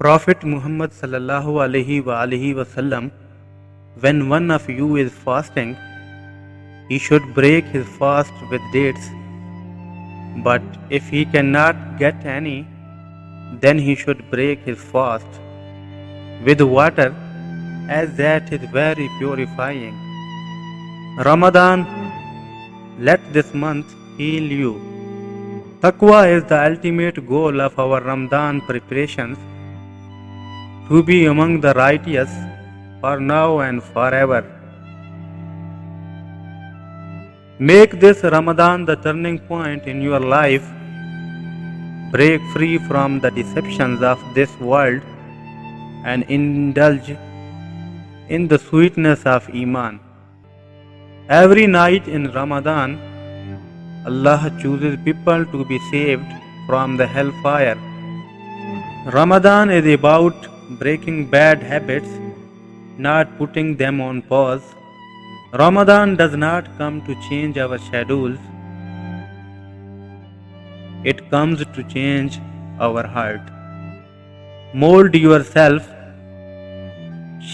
Prophet Muhammad sallallahu alaihi wasallam, when one of you is fasting, he should break his fast with dates. But if he cannot get any, then he should break his fast with water, as that is very purifying. Ramadan, let this month heal you. Taqwa is the ultimate goal of our Ramadan preparations, to be among the righteous for now and forever. Make this Ramadan the turning point in your life. Break free from the deceptions of this world and indulge in the sweetness of Iman. Every night in Ramadan, Allah chooses people to be saved from the hellfire. Ramadan is about breaking bad habits, not putting them on pause. Ramadan does not come to change our schedules. It comes to change our heart. Mold yourself,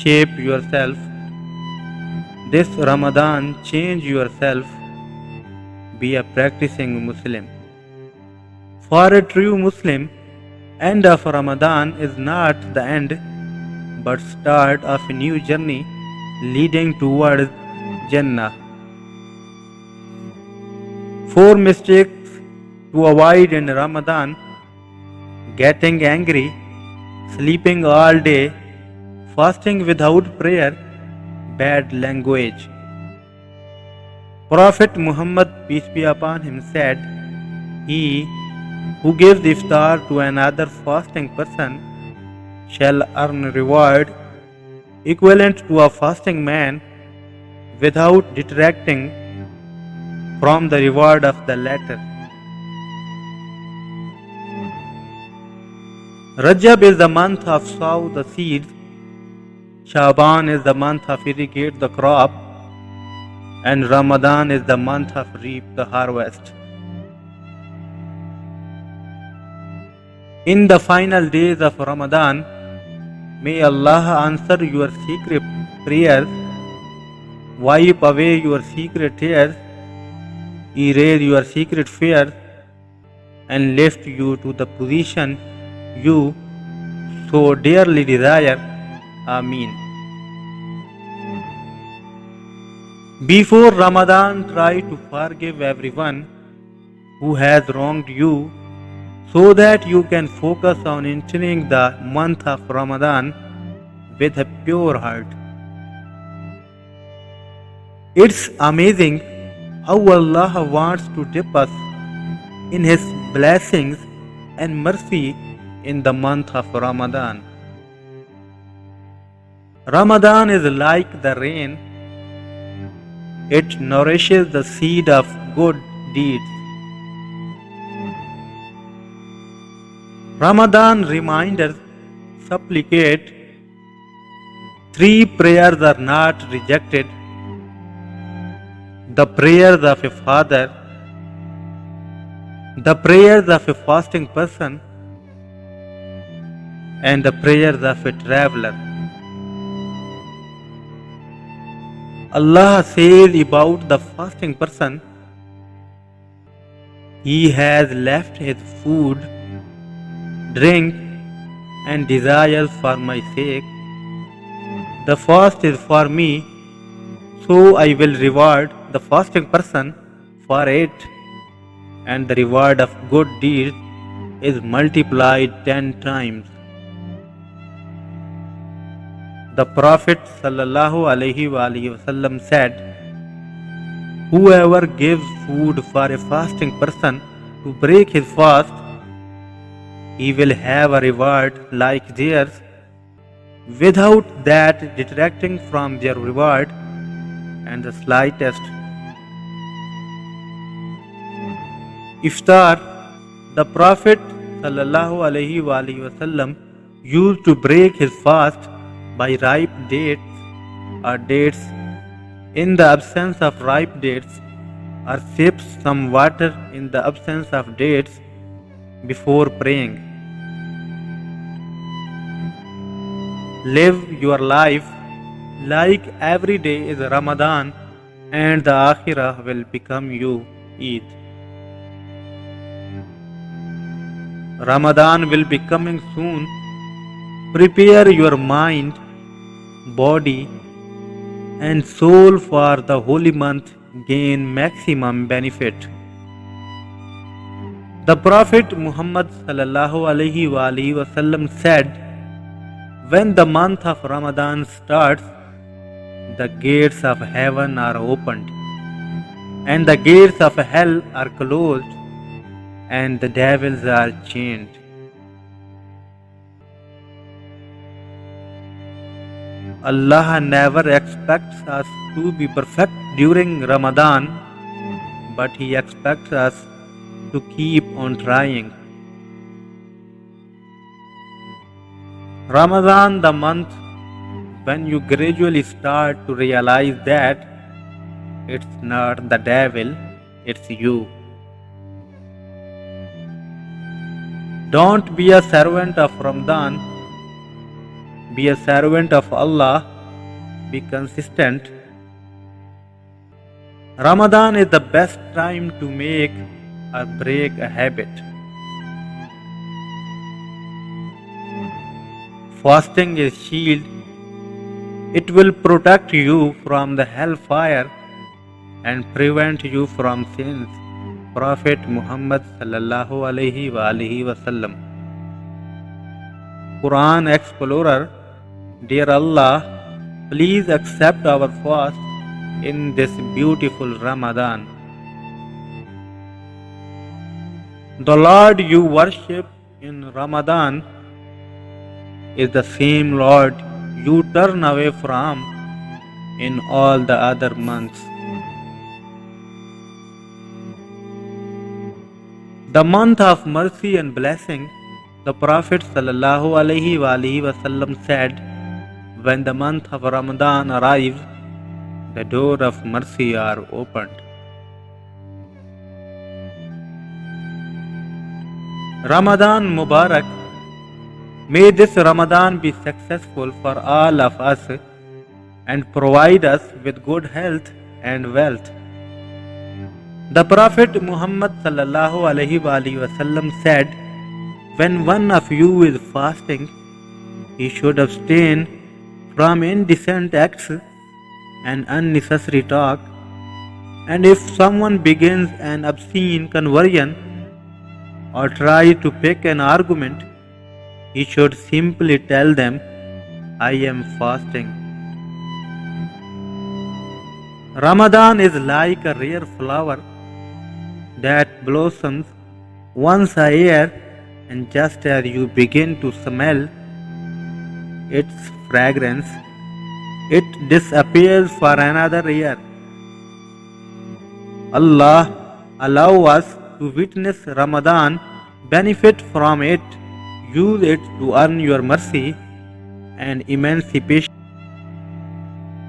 shape yourself. This Ramadan, change yourself. Be a practicing Muslim. For a true Muslim, end of Ramadan is not the end, but start of a new journey leading towards Jannah. 4 mistakes to avoid in Ramadan: getting angry, sleeping all day, fasting without prayer, bad language. Prophet Muhammad, peace be upon him, said, "He who gives iftar to another fasting person shall earn reward equivalent to a fasting man without detracting from the reward of the latter." Rajab is the month of sow the seeds, Shaban is the month of irrigate the crop, and Ramadan is the month of reap the harvest. In the final days of Ramadan, may Allah answer your secret prayers, wipe away your secret tears, erase your secret fears, and lift you to the position you so dearly desire. Ameen. Before Ramadan, try to forgive everyone who has wronged you, so that you can focus on entering the month of Ramadan with a pure heart. It's amazing how Allah wants to dip us in His blessings and mercy in the month of Ramadan. Ramadan is like the rain. It nourishes the seed of good deeds. Ramadan reminders supplicate. 3 prayers are not rejected: the prayers of a father, the prayers of a fasting person, and the prayers of a traveler. Allah says about the fasting person, he has left his food, drink, and desires for my sake. The fast is for me, so I will reward the fasting person for it, and the reward of good deeds is multiplied 10 times. The Prophet sallallahu alaihi wasallam said, "Whoever gives food for a fasting person to break his fast, he will have a reward like theirs, without that detracting from their reward and the slightest." Iftar, the Prophet sallallahu alaihi wasallam used to break his fast by ripe dates or dates. In the absence of ripe dates, or sips some water in the absence of dates before praying. Live your life like every day is Ramadan and the Akhirah will become you Eid. Ramadan will be coming soon. Prepare your mind, body, and soul for the holy month. Gain maximum benefit. The Prophet Muhammad sallallahu alaihi wasallam said, when the month of Ramadan starts, the gates of heaven are opened, and the gates of hell are closed, and the devils are chained. Allah never expects us to be perfect during Ramadan, but He expects us to keep on trying. Ramadan, the month when you gradually start to realize that it's not the devil, it's you. Don't be a servant of Ramadan, be a servant of Allah, be consistent. Ramadan is the best time to make or break a habit. Fasting is shield. It will protect you from the hellfire and prevent you from sins. Prophet Muhammad sallallahu alaihi wasallam. Quran Explorer. Dear Allah, please accept our fast in this beautiful Ramadan. The Lord you worship in Ramadan is the same Lord you turn away from in all the other months. The month of mercy and blessing, the Prophet sallallahu alaihi wasallam said, when the month of Ramadan arrives, the door of mercy are opened. Ramadan Mubarak. May this Ramadan be successful for all of us and provide us with good health and wealth. The Prophet Muhammad sallallahu alaihi wasallam said, when one of you is fasting, he should abstain from indecent acts and unnecessary talk, and if someone begins an obscene conversion or try to pick an argument, he should simply tell them, I am fasting. Ramadan is like a rare flower that blossoms once a year, and just as you begin to smell its fragrance, it disappears for another year. Allah allow us to witness Ramadan, benefit from it, use it to earn your mercy and emancipation.